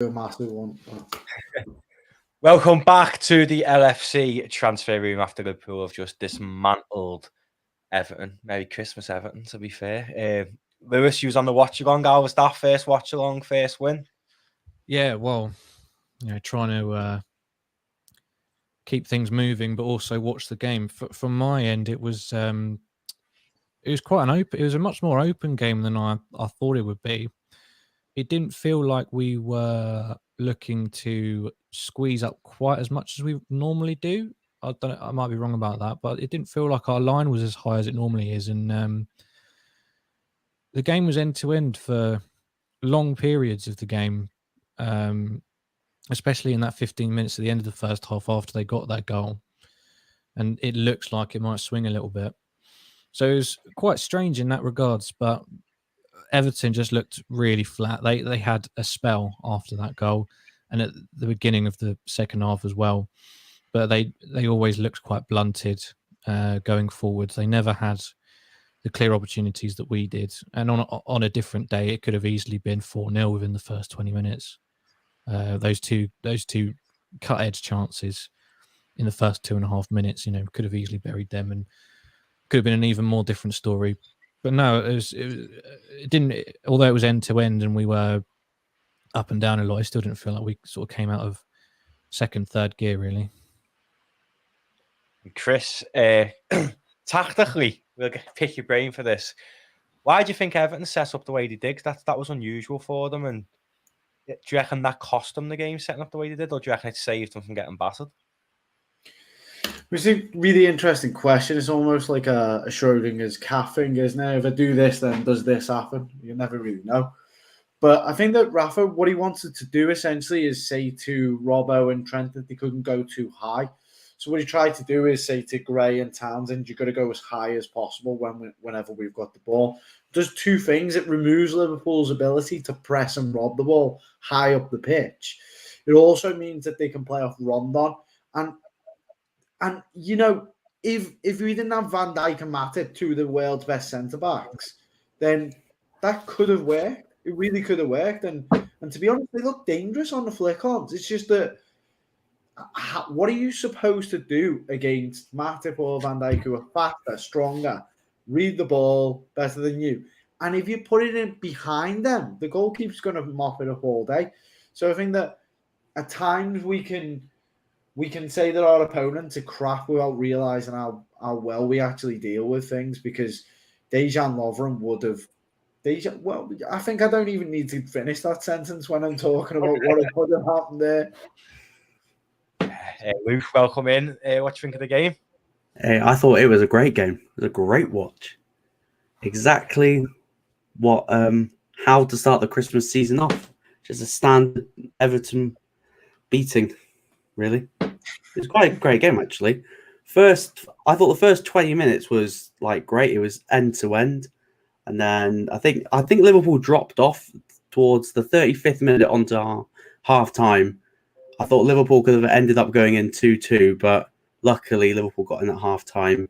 A massive one. Welcome back to the LFC transfer room after Liverpool have just dismantled Everton. Merry Christmas, Everton, to be fair. Lewis, you was on the watch-along. How was that first watch-along, first win? Yeah, well, trying to keep things moving, but also watch the game. From my end, it was quite an open. It was a much more open game than I thought it would be. It didn't feel like we were looking to squeeze up quite as much as we normally do. I don't know, I might be wrong about that, but it didn't feel like our line was as high as it normally is. And the game was end to end for long periods of the game, especially in that 15 minutes at the end of the first half after they got that goal. And it looks like it might swing a little bit. So it was quite strange in that regards, but Everton just looked really flat. They had a spell after that goal and at the beginning of the second half as well. But they always looked quite blunted going forward. They never had the clear opportunities that we did. And on a different day, it could have easily been 4-0 within the first 20 minutes. Those two cut-edge chances in the first 2.5 minutes, could have easily buried them and could have been an even more different story. But no, it didn't. Although it was end to end and we were up and down a lot, I still didn't feel like we sort of came out of second, third gear really. Kris, tactically, we'll pick your brain for this. Why do you think Everton set up the way they did? That was unusual for them, and do you reckon that cost them the game setting up the way they did, or do you reckon it saved them from getting battered? It's a really interesting question. It's almost like a Schrodinger's cat thing, isn't it? If I do this, then does this happen? You never really know. But I think that Rafa, what he wanted to do essentially is say to Robbo and Trent that they couldn't go too high. So what he tried to do is say to Gray and Townsend, you've got to go as high as possible whenever we've got the ball. It does two things. It removes Liverpool's ability to press and rob the ball high up the pitch. It also means that they can play off Rondon. And if we didn't have Van Dijk and Matty, two of the world's best centre-backs, then that could have worked. It really could have worked. And to be honest, they look dangerous on the flick-ons. It's just that, what are you supposed to do against Matip or Van Dijk, who are faster, stronger, read the ball better than you? And if you put it in behind them, the goalkeeper's going to mop it up all day. So I think that at times we can say that our opponents are crap without realising how well we actually deal with things, because Dejan Lovren would have... Well, I think I don't even need to finish that sentence when I'm talking about what could have happened there. Luke, welcome in. What do you think of the game? I thought it was a great game. It was a great watch. Exactly what how to start the Christmas season off. Just a standard Everton beating, really. It was quite a great game, actually. I thought the first 20 minutes was great. It was end to end. And then I think Liverpool dropped off towards the 35th minute onto our half time. I thought Liverpool could have ended up going in 2-2, but luckily Liverpool got in at half time.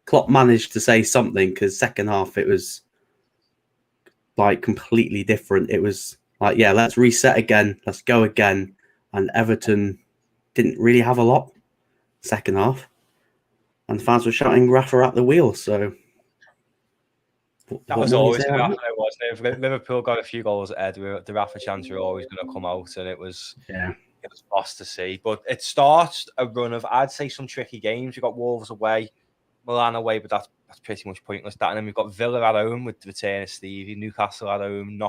Klopp managed to say something, because second half it was completely different. It was let's reset again, let's go again. And Everton didn't really have a lot second half. And fans were shouting Rafa at the wheel, so... That was always Rafa, wasn't it? If Liverpool got a few goals ahead, the Rafa chants were always going to come out, and it was boss to see. But it starts a run of, I'd say, some tricky games. We've got Wolves away, Milan away, but that's pretty much pointless. And then we've got Villa at home with the return of Stevie, Newcastle at home,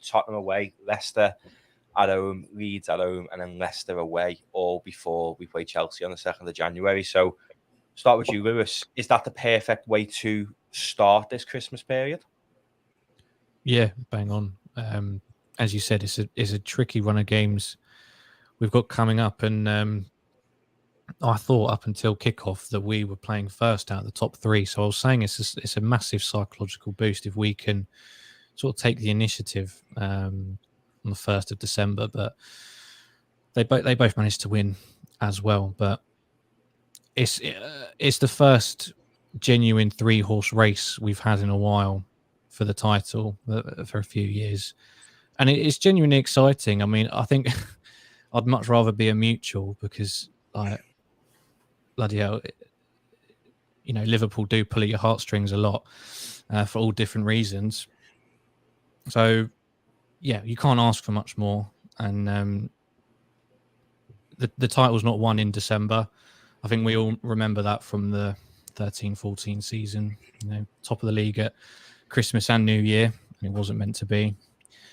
Tottenham away, Leicester at home, Leeds at home, and then Leicester away, all before we play Chelsea on the 2nd of January. So start with you, Lewis. Is that the perfect way to start this Christmas period? Yeah, bang on. As you said, it's a tricky run of games we've got coming up, and I thought up until kickoff that we were playing first out of the top three. So I was saying it's a massive psychological boost if we can sort of take the initiative on the 1st of December. But they both managed to win as well. But it's the first genuine 3-horse race we've had in a while for the title, for a few years. And it's genuinely exciting. I mean, I think I'd much rather be a mutual because, like, bloody hell, Liverpool do pull at your heartstrings a lot for all different reasons. So, yeah, you can't ask for much more. And the title's not won in December. I think we all remember that from the 13-14 season. Top of the league at Christmas and New Year, and it wasn't meant to be.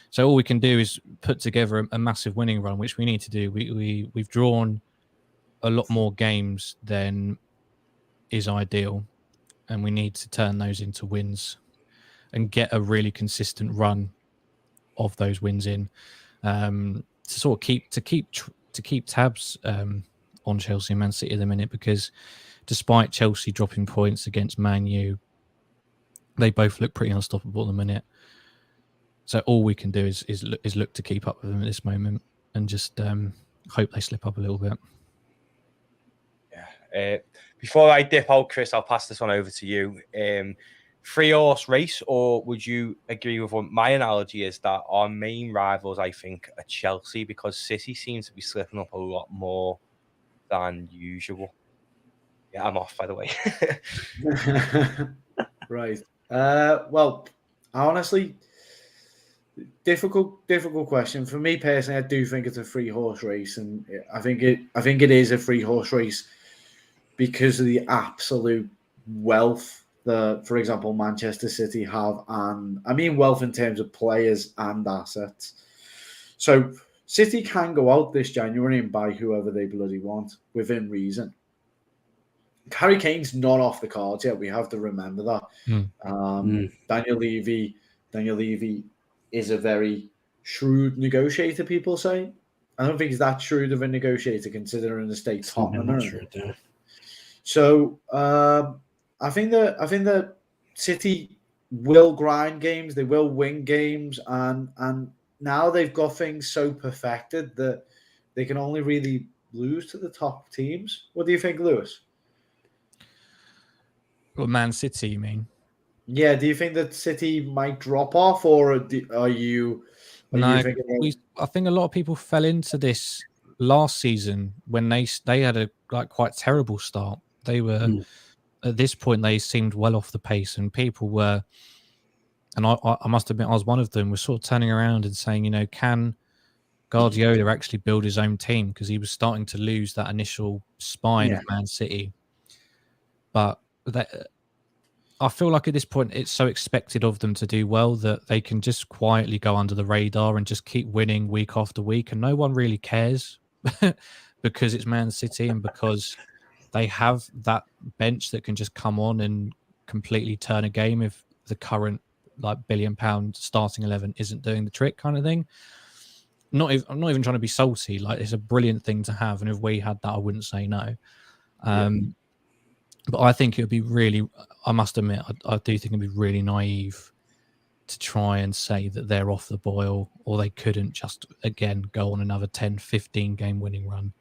So all we can do is put together a massive winning run, which we need to do. We've drawn a lot more games than is ideal, and we need to turn those into wins and get a really consistent run of those wins in to sort of keep tabs on Chelsea and Man City at the minute, because despite Chelsea dropping points against Man U, they both look pretty unstoppable at the minute. So all we can do is look to keep up with them at this moment and just hope they slip up a little bit. Yeah. Before I dip out, Kris, I'll pass this one over to you. 3-horse race, or would you agree with what my analogy is that our main rivals, I think, are Chelsea, because City seems to be slipping up a lot more than usual. Yeah, I'm off, by the way. Right. Well, honestly, difficult question for me personally. I do think it's a 3-horse race, and I think it is a 3-horse race because of the absolute wealth that, for example, Manchester City have, and I mean wealth in terms of players and assets. So City can go out this January and buy whoever they bloody want within reason. Harry Kane's not off the cards yet. We have to remember that. Daniel Levy is a very shrewd negotiator, people say. I don't think he's that shrewd of a negotiator considering the state Tottenham are in. So I think that City will grind games, they will win games, and now they've got things so perfected that they can only really lose to the top teams. What do you think, Lewis? What, Man City, you mean? Yeah, do you think that City might drop off, or are you thinking? I think a lot of people fell into this last season when they had a quite terrible start. They were at this point they seemed well off the pace, and people were, and I must admit I was one of them, was sort of turning around and saying, can Guardiola actually build his own team, because he was starting to lose that initial spine of Man City. But I feel like at this point it's so expected of them to do well that they can just quietly go under the radar and just keep winning week after week, and no one really cares because it's Man City and because they have that bench that can just come on and completely turn a game if the current £1 billion starting 11 isn't doing the trick, kind of thing. I'm not even trying to be salty. Like, it's a brilliant thing to have, and if we had that, I wouldn't say no. But I think it would be really, I must admit, I do think it'd be really naive to try and say that they're off the boil, or they couldn't just, again, go on another 10, 15 game winning run.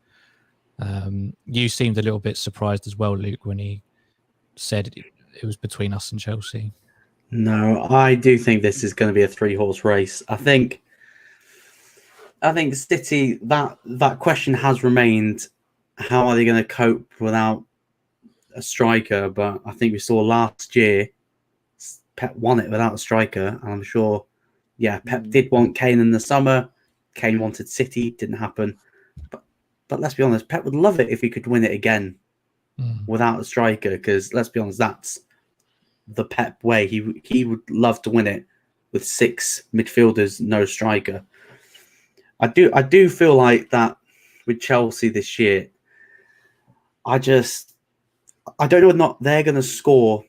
You seemed a little bit surprised as well, Luke, when he said it was between us and Chelsea. No, I do think this is going to be a 3-horse race. I think City, that question has remained, how are they going to cope without a striker? But I think we saw last year Pep won it without a striker, and I'm sure Pep did want Kane in the summer. Kane wanted City, didn't happen. But let's be honest, Pep would love it if he could win it again without a striker, because let's be honest, that's the Pep way. He would love to win it with 6 midfielders, no striker. I do feel like that with Chelsea this year. I don't know whether or not they're going to score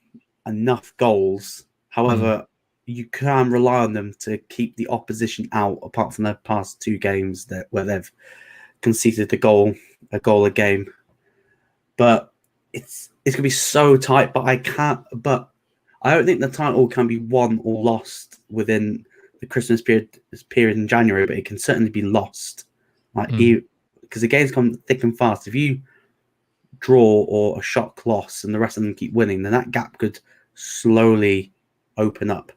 enough goals. However, you can rely on them to keep the opposition out, apart from their past 2 games where they've conceded a goal a game. But it's going to be so tight. But I don't think the title can be won or lost within the Christmas period in January, but it can certainly be lost. Because the games come thick and fast. If you draw or a shock loss and the rest of them keep winning, then that gap could slowly open up.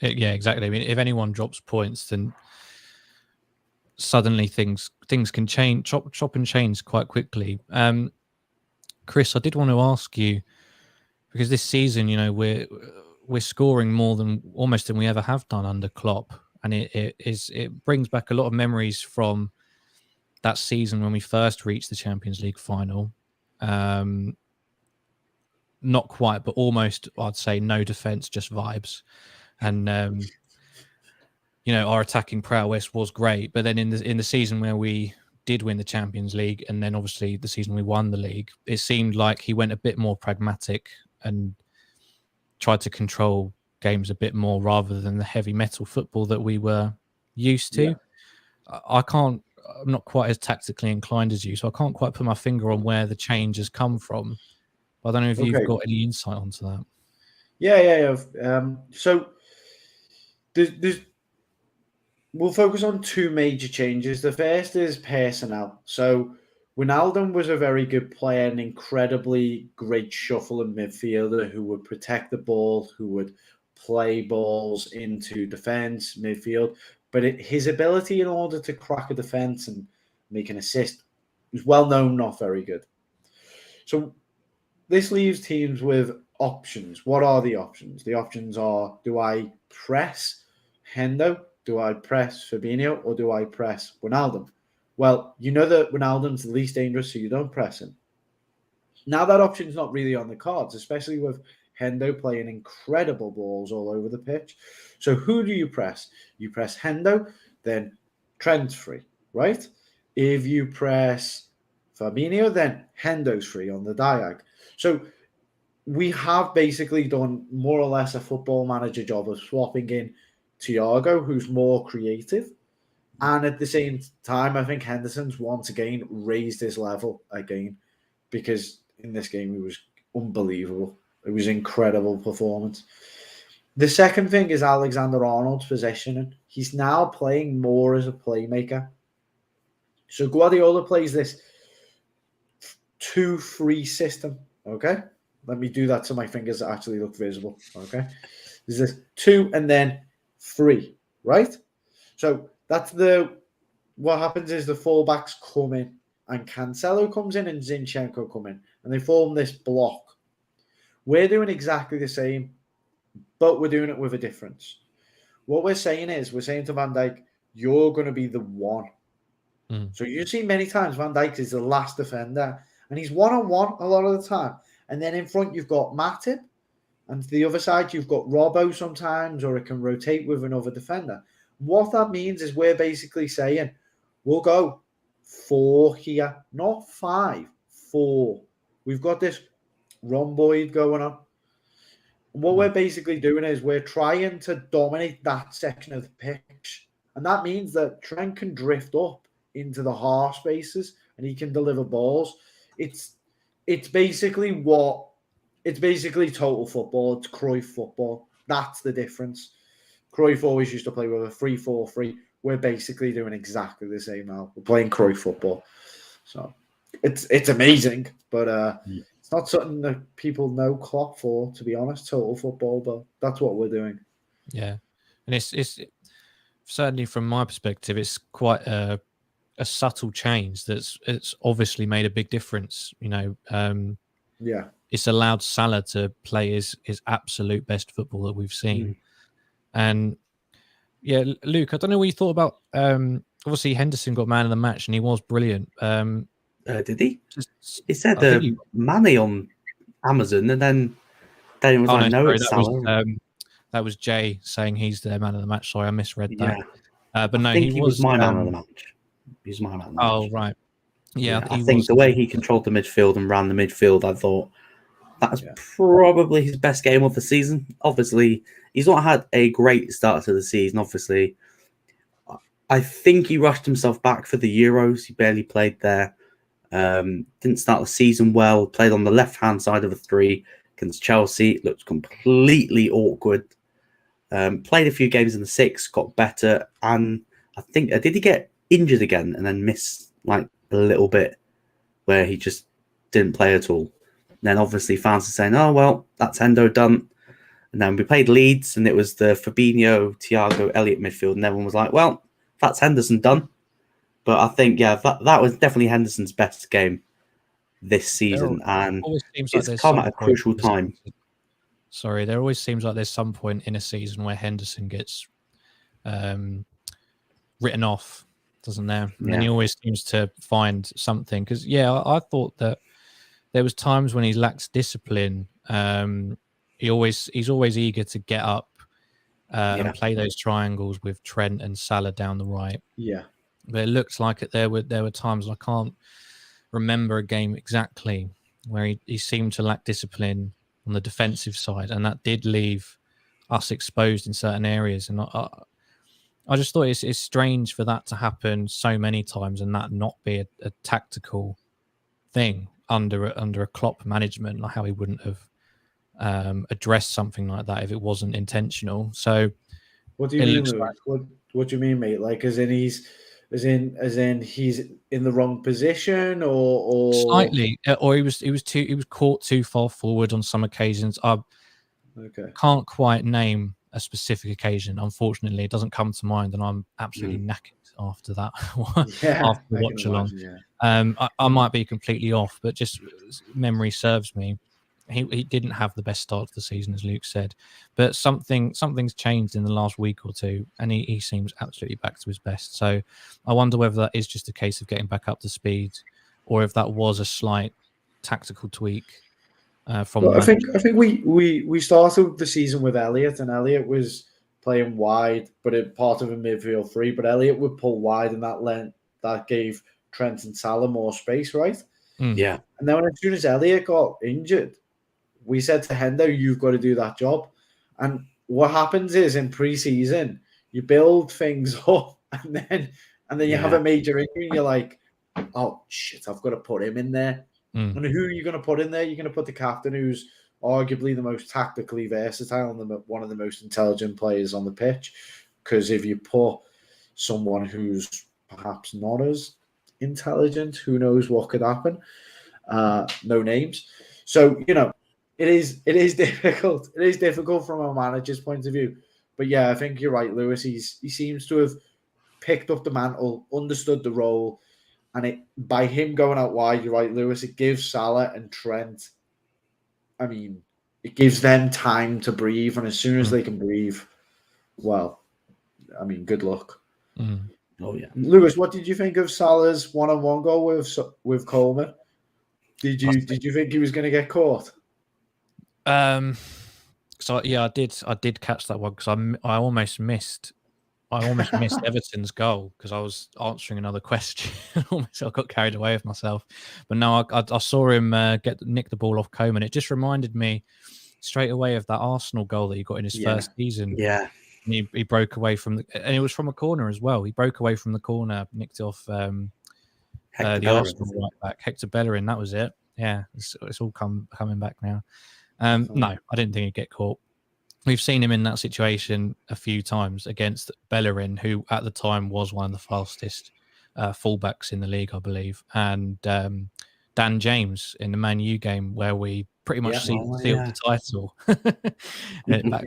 Yeah, exactly. I mean, if anyone drops points, then suddenly things can change, chop and change quite quickly. Kris, I did want to ask you, because this season, we're scoring more than we ever have done under Klopp, and it brings back a lot of memories from that season when we first reached the Champions League final. Not quite, but almost. I'd say no defense, just vibes, and our attacking prowess was great. But then in the season where we did win the Champions League, and then obviously the season we won the league, it seemed like he went a bit more pragmatic and tried to control games a bit more rather than the heavy metal football that we were used to. Yeah. I'm not quite as tactically inclined as you, so I can't quite put my finger on where the change has come from. I don't know if you've got any insight onto that. Yeah. So we'll focus on two major changes. The first is personnel. So Wijnaldum was a very good player, an incredibly great shuffling midfielder who would protect the ball, who would play balls into defence, midfield. But his ability in order to crack a defence and make an assist was well known, not very good. So this leaves teams with options. What are the options? The options are, do I press Hendo? Do I press Fabinho? Or do I press Wijnaldum? Well, you know that Wijnaldum's the least dangerous, so you don't press him. Now that option's not really on the cards, especially with Hendo playing incredible balls all over the pitch. So who do you press? You press Hendo, then Trent's free, right? If you press Fabinho, then Hendo's free on the diag. So we have basically done more or less a football manager job of swapping in Thiago, who's more creative. And at the same time, I think Hendersons once again raised his level again, because in this game he was unbelievable. It was an incredible performance. The second thing is Alexander-Arnold's positioning. He's now playing more as a playmaker. So Guardiola plays this 2-3 system, okay? Let me do that so my fingers actually look visible, okay? There's this 2 and then 3, right? So that's what happens is the fullbacks come in and Cancelo comes in and Zinchenko come in and they form this block. We're doing exactly the same, but we're doing it with a difference. What we're saying to Van Dijk, you're going to be the one. So you see many times Van Dijk is the last defender and he's one-on-one a lot of the time. And then in front you've got Matty and to the other side you've got Robbo sometimes, or it can rotate with another defender. What that means is we're basically saying we'll go 4 here, not 5, 4. We've got this rhomboid going on. And what we're basically doing is we're trying to dominate that section of the pitch. And that means that Trent can drift up into the half spaces and he can deliver balls. It's basically total football. It's Cruyff football. That's the difference. Cruyff always used to play with a 3-4-3. We're basically doing exactly the same now. We're playing Cruyff football. So it's amazing, but it's not something that people know Klopp for, to be honest, total football, but that's what we're doing. Yeah. And it's certainly from my perspective, it's quite a subtle change it's obviously made a big difference. It's allowed Salah to play his absolute best football that we've seen. And yeah, Luke, I don't know what you thought about obviously Henderson got man of the match and he was brilliant. Did he? He said Manny on Amazon, and then it was it's Salah. That was Jay saying he's the man of the match. Sorry, I misread that. But no, he was my man of the match. He's my man of the match. Oh, right. Yeah, I think the way he controlled the midfield and ran the midfield, I thought that was probably his best game of the season. Obviously, he's not had a great start to the season. Obviously, I think he rushed himself back for the Euros. He barely played there. Didn't start the season well. Played on the left-hand side of the 3 against Chelsea. It looked completely awkward. Played a few games in the 6, got better. And I think, did he get injured again and then miss like a little bit where he just didn't play at all? Then obviously fans are saying, oh, well, that's Hendo done. And then we played Leeds, and it was the Fabinho, Thiago, Elliott midfield, and everyone was like, well, that's Henderson done. But I think, yeah, that was definitely Henderson's best game this season, and it's come at a crucial time. Sorry, there always seems like there's some point in a season where Henderson gets written off, doesn't there? And then he always seems to find something. Because, I thought that there was times when he lacks discipline. He's always eager to get up and play those triangles with Trent and Salah down the right. Yeah. But it looks like there were times, I can't remember a game exactly, where he seemed to lack discipline on the defensive side, and that did leave us exposed in certain areas. And I just thought it's strange for that to happen so many times and that not be a tactical thing under a Klopp management, like how he wouldn't have addressed something like that if it wasn't intentional. So what do you mean, Lewis? What do you mean, mate? Like, as in he's in the wrong position, or slightly, or he was caught too far forward on some occasions. I can't quite name a specific occasion. Unfortunately, it doesn't come to mind, and I'm absolutely knackered after that. After the watch along, I might be completely off, but just memory serves me. He didn't have the best start to the season, as Luke said, but something's changed in the last week or two, and he seems absolutely back to his best. So I wonder whether that is just a case of getting back up to speed, or if that was a slight tactical tweak from. Well, I think we started the season with Elliott, and Elliott was playing wide, but part of a midfield three. But Elliott would pull wide, and that gave Trent and Salah more space, right? Yeah. And then as soon as Elliott got injured, we said to Hendo, you've got to do that job. And what happens is in pre-season, you build things up, and then you have a major injury, and you're like, oh shit, I've got to put him in there. And who are you going to put in there? You're going to put the captain, who's arguably the most tactically versatile and one of the most intelligent players on the pitch. Because if you put someone who's perhaps not as intelligent, who knows what could happen? No names. So, it is difficult. It is difficult from a manager's point of view. But yeah, I think you're right, Lewis. He seems to have picked up the mantle, understood the role, and by him going out wide, you're right, Lewis, it gives Salah and Trent, it gives them time to breathe, and as soon as they can breathe, well, good luck. Oh yeah, Lewis, what did you think of Salah's one-on-one goal with Coleman? Did you think he was going to get caught? So yeah, I did catch that one because I almost missed Everton's goal because I was answering another question. I got carried away with myself, but no, I saw him nick the ball off Coleman. It just reminded me straight away of that Arsenal goal that he got in his first season. Yeah, and he broke away from and it was from a corner as well. He broke away from the corner, nicked off the Arsenal right back, Hector Bellerin. That was it. Yeah, it's all coming back now. No, I didn't think he'd get caught. We've seen him in that situation a few times against Bellerin, who at the time was one of the fastest fullbacks in the league, I believe, and Dan James in the Man U game where we pretty much sealed the title back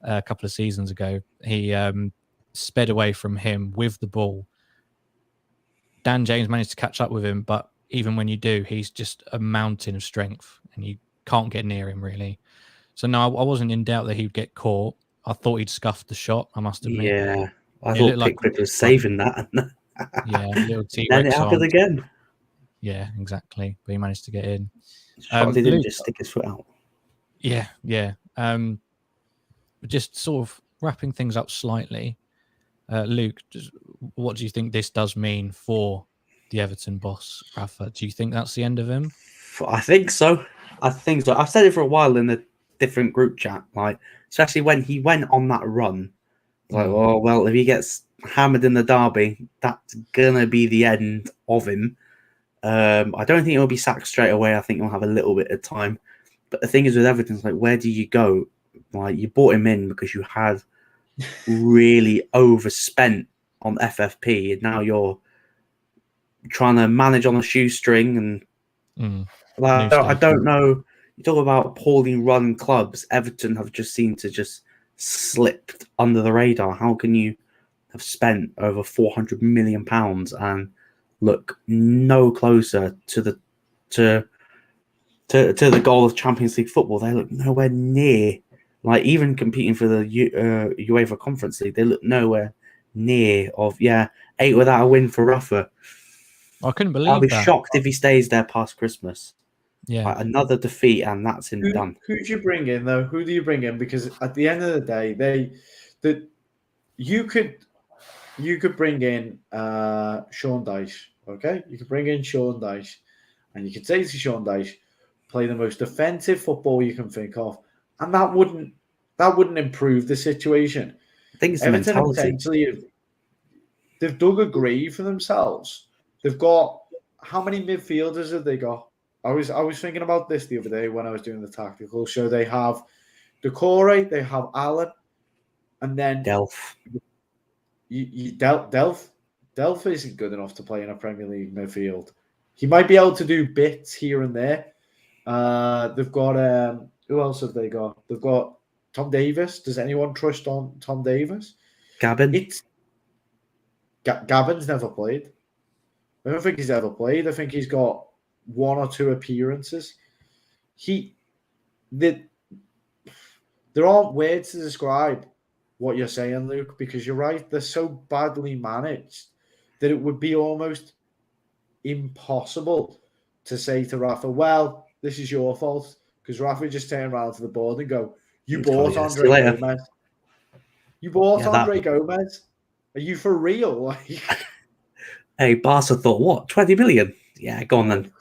a couple of seasons ago. He sped away from him with the ball. Dan James managed to catch up with him, but even when you do, he's just a mountain of strength, and you can't get near him really. So no, I wasn't in doubt that he'd get caught. I thought he'd scuffed the shot, I must admit. Yeah, I thought Pickford was saving that. Yeah, little T-Rex then it happened again. Yeah, exactly. But he managed to get in. He didn't just stick his foot out. Yeah. Just sort of wrapping things up slightly. Luke, what do you think this does mean for the Everton boss, Rafa? Do you think that's the end of him? I think so. I've said it for a while in the different group chat, especially when he went on that run. Oh well, if he gets hammered in the derby, that's gonna be the end of him. I don't think he'll be sacked straight away. I think he'll have a little bit of time. But the thing is with Everton, where do you go? You brought him in because you had really overspent on FFP, and now you're trying to manage on a shoestring. And I don't know. you talk about poorly run clubs. Everton have just seemed to just slipped under the radar. How can you have spent over £400 million and look no closer to the goal of Champions League football? They look nowhere near, like even competing for the UEFA Conference League. They look nowhere near of 8 without a win for Rafa. I couldn't believe I'll be that. shocked if he stays there past Christmas. Yeah, Like, another defeat and that's him done. Who do you bring in though? Who do you bring in? Because at the end of the day, you could bring in Sean Dyche. Okay, you could bring in Sean Dyche, and you could say to Sean Dyche, play the most defensive football you can think of, and that wouldn't improve the situation. I think it's the Everton mentality. essentially they've dug a grave for themselves. They've got, how many midfielders have they got? I was thinking about this the other day when I was doing the tactical show. They have Decore, they have Allen, and then Delph. Delph isn't good enough to play in a Premier League midfield. He might be able to do bits here and there. They've got who else have they got? They've got Tom Davis. Does anyone trust on Tom Davis? Gavin. Gavin's never played. I don't think he's ever played. I think he's got 1 or 2 appearances. There aren't words to describe what you're saying, Luke, because you're right. They're so badly managed that it would be almost impossible to say to Rafa, well, this is your fault, because Rafa just turned around to the board and go, you bought Andre Gomez. You bought Andre Gomez. Are you for real? Hey, Barca thought, what, 20 million? Yeah, go on then.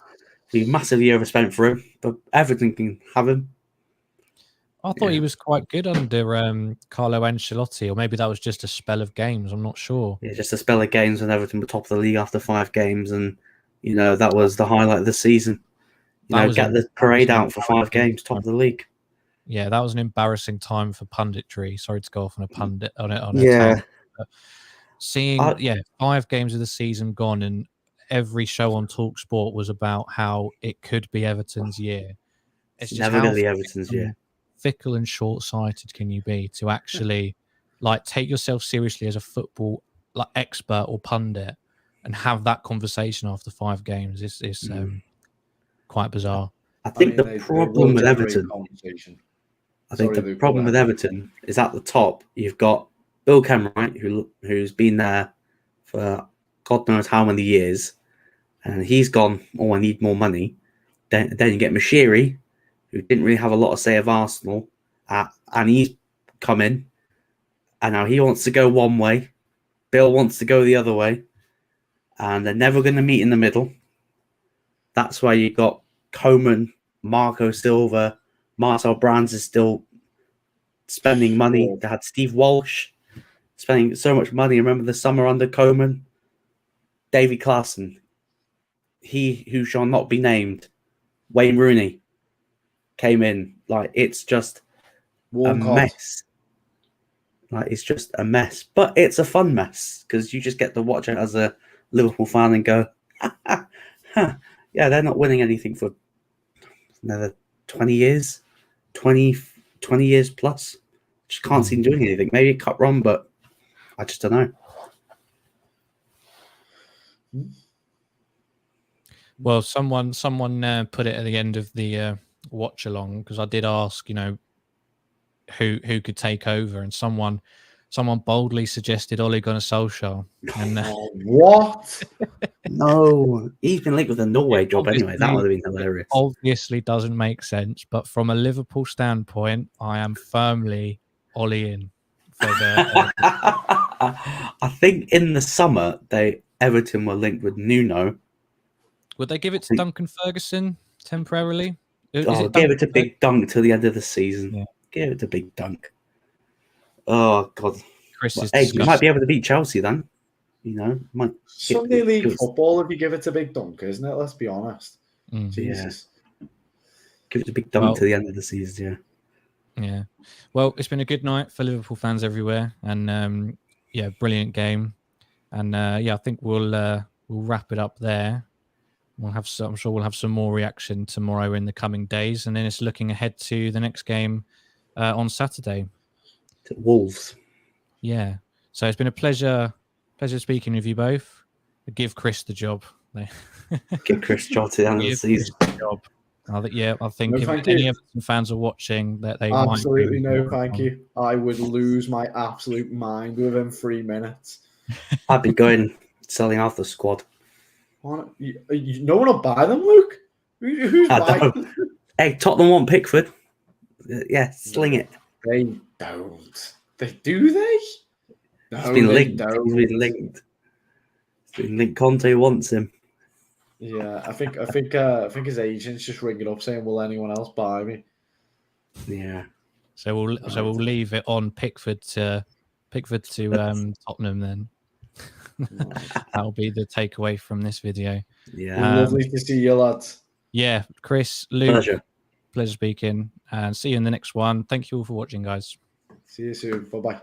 We massively overspent for him, but Everton can have him. I thought he was quite good under Carlo Ancelotti, or maybe that was just a spell of games. I'm not sure. Yeah, just a spell of games when Everton were top of the league after 5 games, and that was the highlight of the season. Get the parade out for 5 games, top of the league. Yeah, that was an embarrassing time for punditry. Sorry to go off on a pundit on it. Yeah. Seeing 5 games of the season gone, and every show on TalkSport was about how it could be Everton's year. It's just never going to be Everton's year. Fickle and short-sighted can you be to actually take yourself seriously as a football expert or pundit and have that conversation after 5 games? It's quite bizarre. I think the problem with Everton. I think the problem with Everton is at the top. You've got Bill Kenwright, who's been there for God knows how many years, and he's gone. Oh, I need more money. Then you get Mashiri, who didn't really have a lot of say of Arsenal, and he's come in, and now he wants to go one way. Bill wants to go the other way, and they're never going to meet in the middle. That's why you got Coman, Marco Silva, Marcel Brands is still spending money. They had Steve Walsh spending so much money. Remember the summer under Coman? Davy Klaassen, he who shall not be named, Wayne Rooney came in. It's just a mess. It's just a mess, but it's a fun mess because you just get to watch it as a Liverpool fan and go, yeah, they're not winning anything for another 20 years, 20 years plus. Just can't see them doing anything. Maybe a cup run, but I just don't know. Well, someone put it at the end of the watch along, because I did ask, who could take over, and someone boldly suggested Ole Gunnar Solskjaer. And what? No, he's been linked with a Norway job anyway. That would have been hilarious. Obviously, doesn't make sense, but from a Liverpool standpoint, I am firmly Ole in. For the, I think in the summer Everton were linked with Nuno. Would they give it to Duncan Ferguson temporarily? Give it to Big Dunk till the end of the season. Yeah. Give it to Big Dunk. Oh God, Chris is you might be able to beat Chelsea then. Sunday League football if you give it to Big Dunk, isn't it? Let's be honest. Jesus. Yeah. Give it to Big Dunk to the end of the season. Yeah. Well, it's been a good night for Liverpool fans everywhere, and brilliant game. And I think we'll wrap it up there. I'm sure we'll have some more reaction tomorrow in the coming days, and then it's looking ahead to the next game on Saturday. To Wolves. Yeah. So it's been a pleasure speaking with you both. Give Kris the job. Give Kris the job to the end of the season. I think if thank any you. Everton fans are watching, that they Absolutely might no, thank you. I would lose my absolute mind within 3 minutes. I'd be going selling out the squad. No one will buy them, Luke. Who's buying them? Hey, Tottenham want Pickford. Yeah, sling it. They don't. Do they? No, It's been they linked. don't. He's been linked. It's been linked. Conte wants him. Yeah, I think his agent's just ringing up saying, "Will anyone else buy me?" Yeah. So we'll leave it on Pickford to Tottenham then. That'll be the takeaway from this video. Yeah. Lovely to see you, lads. Yeah, Kris, Luke, Pleasure speaking, and see you in the next one. Thank you all for watching, guys. See you soon. Bye bye.